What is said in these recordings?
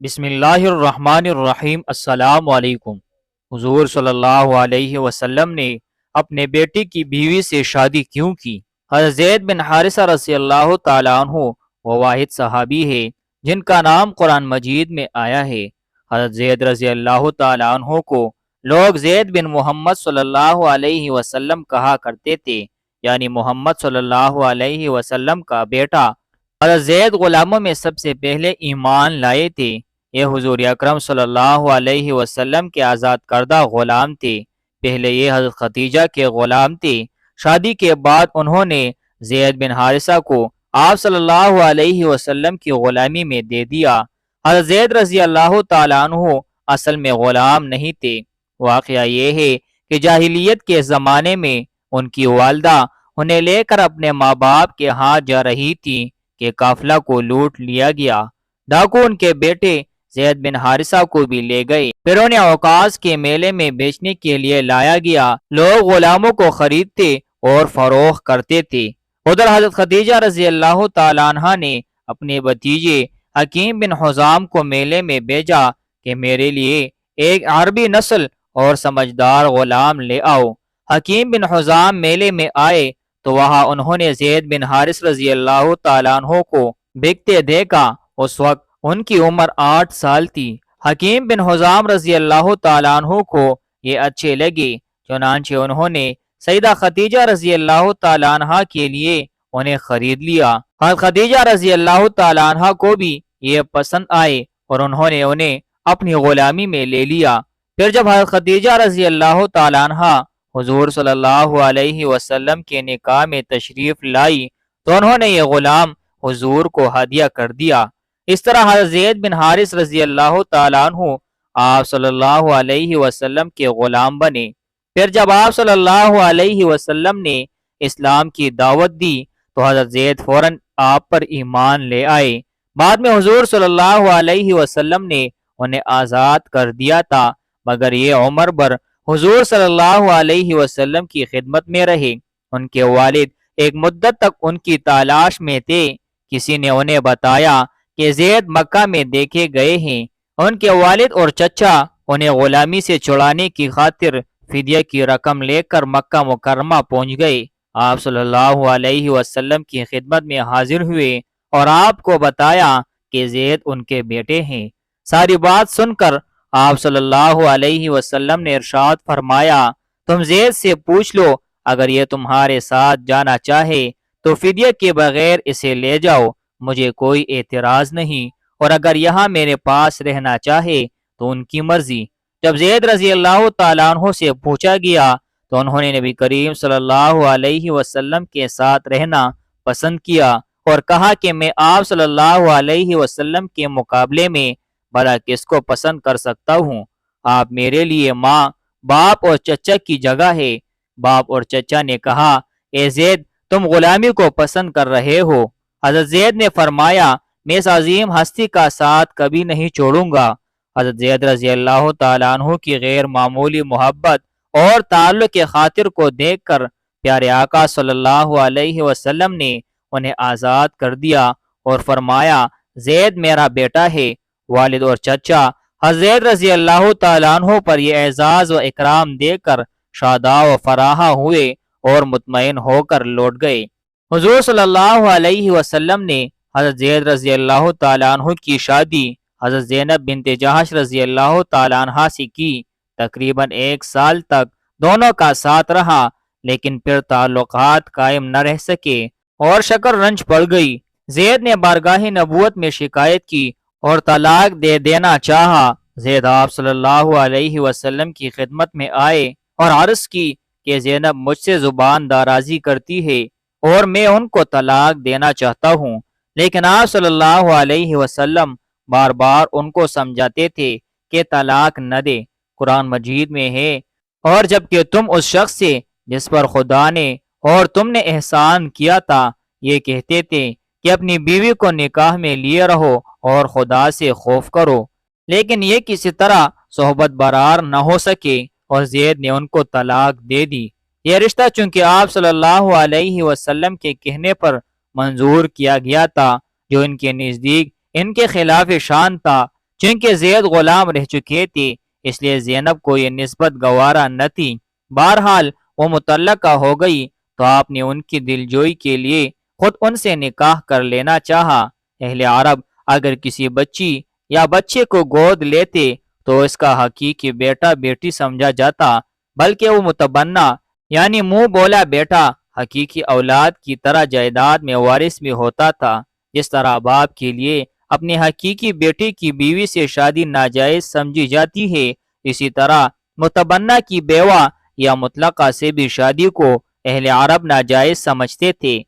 بسم اللہ الرحمن الرحیم۔ السلام علیکم۔ حضور صلی اللہ علیہ وسلم نے اپنے بیٹے کی بیوی سے شادی کیوں کی؟ حضرت زید بن حارثہ رضی اللہ تعالیٰ عنہ وہ واحد صحابی ہے جن کا نام قرآن مجید میں آیا ہے۔ حضرت زید رضی اللہ تعالیٰ عنہ کو لوگ زید بن محمد صلی اللہ علیہ وسلم کہا کرتے تھے، یعنی محمد صلی اللہ علیہ وسلم کا بیٹا۔ حضرت زید غلاموں میں سب سے پہلے ایمان لائے تھے۔ یہ حضور اکرم صلی اللہ علیہ وسلم کے آزاد کردہ غلام تھے۔ پہلے یہ حضرت خدیجہ کے غلام تھے۔ شادی کے بعد انہوں نے زید بن حارثہ کو آپ صلی اللہ علیہ وسلم کی غلامی میں دے دیا۔ حضرت زید رضی اللہ تعالیٰ عنہ اصل میں غلام نہیں تھے۔ واقعہ یہ ہے کہ جاہلیت کے زمانے میں ان کی والدہ انہیں لے کر اپنے ماں باپ کے ہاں جا رہی تھی کہ قافلہ کو لوٹ لیا گیا۔ ڈاکو ان کے بیٹے زید بن حارثہ کو بھی لے گئے، پھر انہیں اوقاس کے میلے میں بیچنے کے لیے لایا گیا۔ لوگ غلاموں کو خریدتے اور فروخت کرتے تھے۔ ادھر حضرت خدیجہ رضی اللہ تعالیٰ عنہ نے اپنے بھتیجے حکیم بن حزام کو میلے میں بھیجا کہ میرے لیے ایک عربی نسل اور سمجھدار غلام لے آؤ۔ حکیم بن حزام میلے میں آئے تو وہاں انہوں نے زید بن حارث رضی اللہ تعالیٰ عنہ کو بکتے دیکھا۔ اس وقت ان کی عمر 8 سال تھی۔ حکیم بن حزام رضی اللہ تعالیٰ عنہ کو یہ اچھے لگے، چنانچہ انہوں نے سیدہ خدیجہ رضی اللہ تعالیٰ عنہ کے لیے انہیں خرید لیا۔ حضرت خدیجہ رضی اللہ تعالیٰ عنہ کو بھی یہ پسند آئے اور انہوں نے انہیں اپنی غلامی میں لے لیا۔ پھر جب حضرت خدیجہ رضی اللہ تعالیٰ عنہ حضور صلی اللہ علیہ وسلم کے نکاح میں تشریف لائی تو انہوں نے یہ غلام حضور کو ہدیہ کر دیا۔ اس طرح حضرت زید بن حارث رضی اللہ تعالیٰ عنہ آپ صلی اللہ علیہ وسلم کے غلام بنے۔ پھر جب آپ صلی اللہ علیہ وسلم نے اسلام کی دعوت دی تو حضرت زید فوراً آپ پر ایمان لے آئے۔ بعد میں حضور صلی اللہ علیہ وسلم نے انہیں آزاد کر دیا تھا، مگر یہ عمر بھر حضور صلی اللہ علیہ وسلم کی خدمت میں رہے۔ ان کے والد ایک مدت تک ان کی تلاش میں تھے۔ کسی نے انہیں بتایا کہ زید مکہ میں دیکھے گئے ہیں۔ ان کے والد اور چچا انہیں غلامی سے چھڑانے کی خاطر فدیہ کی رقم لے کر مکہ مکرمہ پہنچ گئے۔ آپ صلی اللہ علیہ وسلم کی خدمت میں حاضر ہوئے اور آپ کو بتایا کہ زید ان کے بیٹے ہیں۔ ساری بات سن کر آپ صلی اللہ علیہ وسلم نے ارشاد فرمایا، تم زید سے پوچھ لو، اگر یہ تمہارے ساتھ جانا چاہے تو فدیہ کے بغیر اسے لے جاؤ، مجھے کوئی اعتراض نہیں، اور اگر یہاں میرے پاس رہنا چاہے تو ان کی مرضی۔ جب زید رضی اللہ تعالیٰ عنہ سے پوچھا گیا تو انہوں نے نبی کریم صلی اللہ علیہ وسلم کے ساتھ رہنا پسند کیا اور کہا کہ میں آپ صلی اللہ علیہ وسلم کے مقابلے میں بھلا کس کو پسند کر سکتا ہوں؟ آپ میرے لیے ماں، باپ اور چچا کی جگہ ہے۔ باپ اور چچا نے کہا، اے زید، تم غلامی کو پسند کر رہے ہو؟ حضرت زید نے فرمایا، میں اس عظیم ہستی کا ساتھ کبھی نہیں چھوڑوں گا۔ حضرت زید رضی اللہ تعالیٰ عنہ کی غیر معمولی محبت اور تعلق کے خاطر کو دیکھ کر پیارے آقا صلی اللہ علیہ وسلم نے انہیں آزاد کر دیا اور فرمایا، زید میرا بیٹا ہے۔ والد اور چچا حضرت زید رضی اللہ تعالیٰ عنہ پر یہ اعزاز و اکرام دے کر شاداں و فراہ ہوئے اور مطمئن ہو کر لوٹ گئے۔ حضور صلی اللہ علیہ وسلم نے حضرت زید رضی اللہ تعالیٰ عنہ کی شادی حضرت زینب بنت جہش رضی اللہ تعالیٰ عنہ سے کی۔ تقریباً 1 سال تک دونوں کا ساتھ رہا، لیکن پھر تعلقات قائم نہ رہ سکے اور شکر رنج پڑ گئی۔ زید نے بارگاہ نبوت میں شکایت کی اور طلاق دے دینا چاہا۔ زید آپ صلی اللہ علیہ وسلم کی خدمت میں آئے اور عرض کی کہ زینب مجھ سے زبان درازی کرتی ہے اور میں ان کو طلاق دینا چاہتا ہوں، لیکن آپ صلی اللہ علیہ وسلم بار بار ان کو سمجھاتے تھے کہ طلاق نہ دے، قرآن مجید میں ہے، اور جبکہ تم اس شخص سے جس پر خدا نے اور تم نے احسان کیا تھا یہ کہتے تھے کہ اپنی بیوی کو نکاح میں لیے رہو اور خدا سے خوف کرو، لیکن یہ کسی طرح صحبت برار نہ ہو سکے اور زید نے ان کو طلاق دے دی۔ یہ رشتہ چونکہ آپ صلی اللہ علیہ وسلم کے کہنے پر منظور کیا گیا تھا، جو ان کے نزدیک ان کے خلاف شان تھا، چونکہ زید غلام رہ چکے تھے اس لیے زینب کو یہ نسبت گوارا نہ تھی۔ بہرحال وہ متعلقہ ہو گئی تو آپ نے ان کی دلجوئی کے لیے خود ان سے نکاح کر لینا چاہا۔ اہل عرب اگر کسی بچی یا بچے کو گود لیتے تو اس کا حقیقی بیٹا بیٹی سمجھا جاتا، بلکہ وہ متبنہ یعنی منہ بولا بیٹا حقیقی اولاد کی طرح جائیداد میں وارث بھی ہوتا تھا۔ جس طرح باپ کے لیے اپنی حقیقی بیٹی کی بیوی سے شادی ناجائز سمجھی جاتی ہے، اسی طرح متبنہ کی بیوہ یا مطلقہ سے بھی شادی کو اہل عرب ناجائز سمجھتے تھے،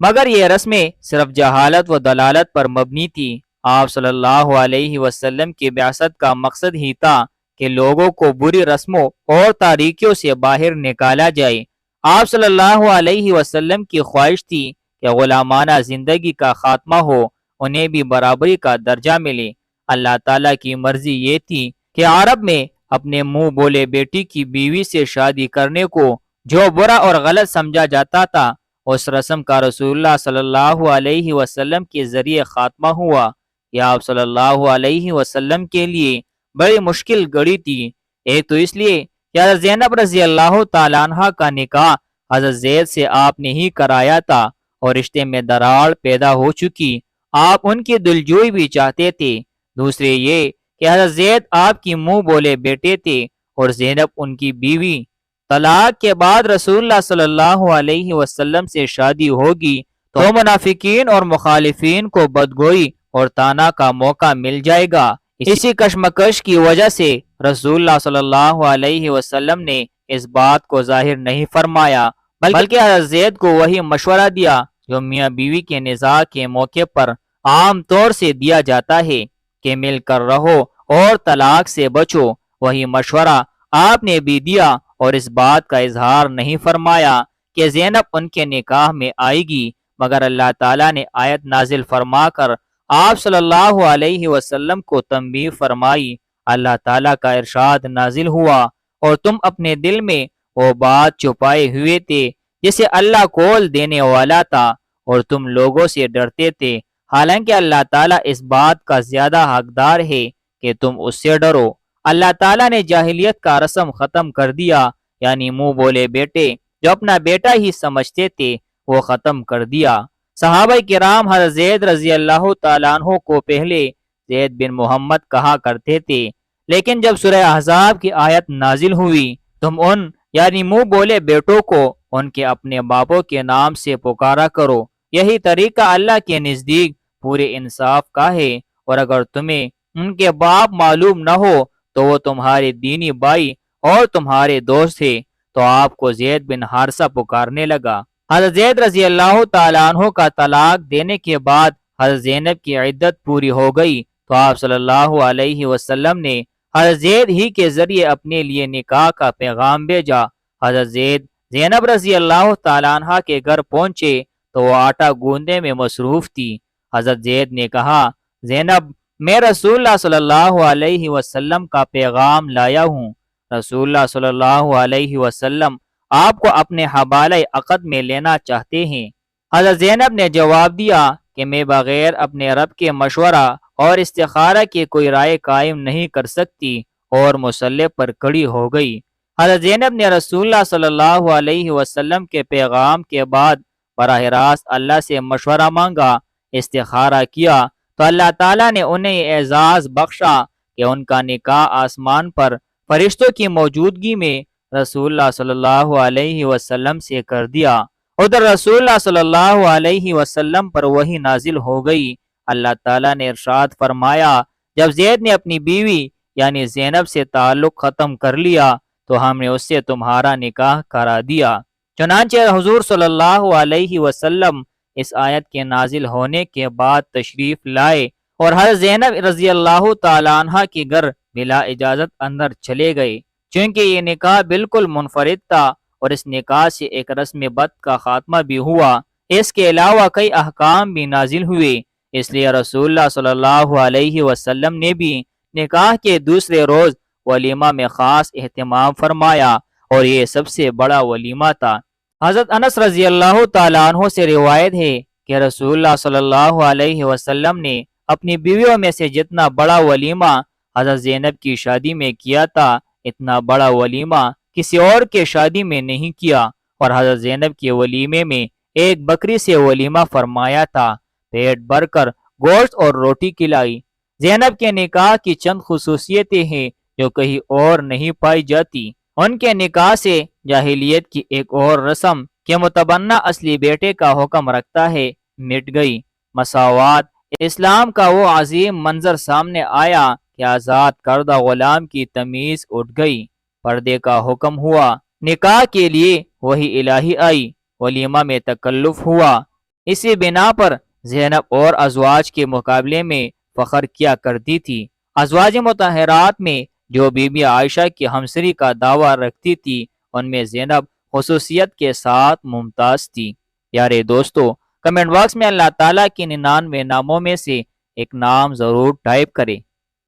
مگر یہ رسمیں صرف جہالت و دلالت پر مبنی تھی۔ آپ صلی اللہ علیہ وسلم کی بعثت کا مقصد ہی تھا کہ لوگوں کو بری رسموں اور تاریکیوں سے باہر نکالا جائے۔ آپ صلی اللہ علیہ وسلم کی خواہش تھی کہ غلامانہ زندگی کا خاتمہ ہو، انہیں بھی برابری کا درجہ ملے۔ اللہ تعالیٰ کی مرضی یہ تھی کہ عرب میں اپنے منہ بولے بیٹی کی بیوی سے شادی کرنے کو جو برا اور غلط سمجھا جاتا تھا، اس رسم کا رسول اللہ صلی اللہ علیہ وسلم کے ذریعے خاتمہ ہوا۔ یہ آپ صلی اللہ علیہ وسلم کے لیے بڑی مشکل گھڑی تھی۔ ایک تو اس لیے کہ حضرت زینب رضی اللہ تعالیٰ عنہ کا نکاح حضرت زید سے آپ نے ہی کرایا تھا اور رشتے میں دراڑ پیدا ہو چکی، آپ ان کی دلجوئی بھی چاہتے تھے۔ دوسرے یہ کہ حضرت زید آپ کی منہ بولے بیٹے تھے اور زینب ان کی بیوی۔ طلاق کے بعد رسول اللہ صلی اللہ علیہ وسلم سے شادی ہوگی تو منافقین اور مخالفین کو بدگوئی اور طعنہ کا موقع مل جائے گا۔ اسی کشمکش کی وجہ سے رسول اللہ صلی اللہ علیہ وسلم نے اس بات کو ظاہر نہیں فرمایا، بلکہ حضرت زید کو وہی مشورہ دیا جو میاں بیوی کے نزاع کے موقع پر عام طور سے دیا جاتا ہے کہ مل کر رہو اور طلاق سے بچو۔ وہی مشورہ آپ نے بھی دیا اور اس بات کا اظہار نہیں فرمایا کہ زینب ان کے نکاح میں آئے گی، مگر اللہ تعالیٰ نے آیت نازل فرما کر آپ صلی اللہ علیہ وسلم کو تنبیہ فرمائی۔ اللہ تعالیٰ کا ارشاد نازل ہوا، اور تم اپنے دل میں وہ بات چھپائے ہوئے تھے جسے اللہ کھول دینے والا تھا، اور تم لوگوں سے ڈرتے تھے، حالانکہ اللہ تعالیٰ اس بات کا زیادہ حقدار ہے کہ تم اس سے ڈرو۔ اللہ تعالیٰ نے جاہلیت کا رسم ختم کر دیا، یعنی منہ بولے بیٹے جو اپنا بیٹا ہی سمجھتے تھے وہ ختم کر دیا۔ صحابہ کرام حضرت زید رضی اللہ تعالیٰ عنہ کو پہلے زید بن محمد کہا کرتے تھے، لیکن جب سورہ احزاب کی آیت نازل ہوئی تم ان یعنی منہ بولے بیٹوں کو ان کے اپنے باپوں کے نام سے پکارا کرو، یہی طریقہ اللہ کے نزدیک پورے انصاف کا ہے، اور اگر تمہیں ان کے باپ معلوم نہ ہو تو وہ تمہارے دینی بھائی اور تمہارے دوست ہے۔ تو آپ کو زید بن حارثہ پکارنے لگا۔ حضرت زید رضی اللہ تعالیٰ عنہ کا طلاق دینے کے بعد حضرت زینب کی عدت پوری ہو گئی تو آپ صلی اللہ علیہ وسلم نے حضرت زید ہی کے ذریعے اپنے لیے نکاح کا پیغام بھیجا۔ حضرت زید زینب رضی اللہ تعالیٰ عنہ کے گھر پہنچے تو وہ آٹا گوندنے میں مصروف تھی۔ حضرت زید نے کہا، زینب میں رسول اللہ صلی اللہ علیہ وسلم کا پیغام لایا ہوں۔ رسول اللہ صلی اللہ علیہ وسلم آپ کو اپنے حوالہ عقد میں لینا چاہتے ہیں۔ حضرت زینب نے جواب دیا کہ میں بغیر اپنے رب کے مشورہ اور استخارہ کے کوئی رائے قائم نہیں کر سکتی، اور مصلی پر کھڑی ہو گئی۔ حضرت زینب نے رسول اللہ صلی اللہ علیہ وسلم کے پیغام کے بعد براہ راست اللہ سے مشورہ مانگا، استخارہ کیا تو اللہ تعالیٰ نے انہیں اعزاز بخشا کہ ان کا نکاح آسمان پر فرشتوں کی موجودگی میں رسول اللہ صلی اللہ علیہ وسلم سے کر دیا۔ ادھر رسول اللہ صلی اللہ علیہ وسلم پر وحی نازل ہو گئی۔ اللہ تعالیٰ نے ارشاد فرمایا، جب زید نے اپنی بیوی یعنی زینب سے تعلق ختم کر لیا تو ہم نے اس سے تمہارا نکاح کرا دیا۔ چنانچہ حضور صلی اللہ علیہ وسلم اس آیت کے نازل ہونے کے بعد تشریف لائے اور حضرت زینب رضی اللہ تعالیٰ عنہ کے گھر بلا اجازت اندر چلے گئے، چونکہ یہ نکاح بالکل منفرد تھا اور اس نکاح سے ایک رسم بد کا خاتمہ بھی ہوا۔ اس کے علاوہ کئی احکام بھی نازل ہوئے، اس لیے رسول اللہ صلی اللہ علیہ وسلم نے بھی نکاح کے دوسرے روز ولیمہ میں خاص اہتمام فرمایا، اور یہ سب سے بڑا ولیمہ تھا۔ حضرت انس رضی اللہ تعالیٰ عنہ سے روایت ہے کہ رسول اللہ صلی اللہ علیہ وسلم نے اپنی بیویوں میں سے جتنا بڑا ولیمہ حضرت زینب کی شادی میں کیا تھا، اتنا بڑا ولیمہ کسی اور کے شادی میں نہیں کیا، اور حضرت زینب کے ولیمے میں ایک بکری سے ولیمہ فرمایا تھا، پیٹ بھر کر گوشت اور روٹی کھلائی۔ زینب کے نکاح کی چند خصوصیتیں ہیں جو کہیں اور نہیں پائی جاتی۔ ان کے نکاح سے جاہلیت کی ایک اور رسم کہ متبنہ اصلی بیٹے کا حکم رکھتا ہے مٹ گئی۔ مساوات، اسلام کا وہ عظیم منظر سامنے آیا کہ آزاد کردہ غلام کی تمیز اٹھ گئی، پردے کا حکم ہوا، نکاح کے لیے وہی الہی آئی، ولیمہ میں تکلف ہوا۔ اسی بنا پر زینب اور ازواج کے مقابلے میں فخر کیا کرتی تھی۔ ازواج مطہرات میں جو بی بی عائشہ کی ہمسری کا دعویٰ رکھتی تھی، ان میں زینب خصوصیت کے ساتھ ممتاز تھی۔ پیارے دوستو، کمنٹ باکس میں اللہ تعالیٰ کی 99 ناموں میں سے ایک نام ضرور ٹائپ کریں۔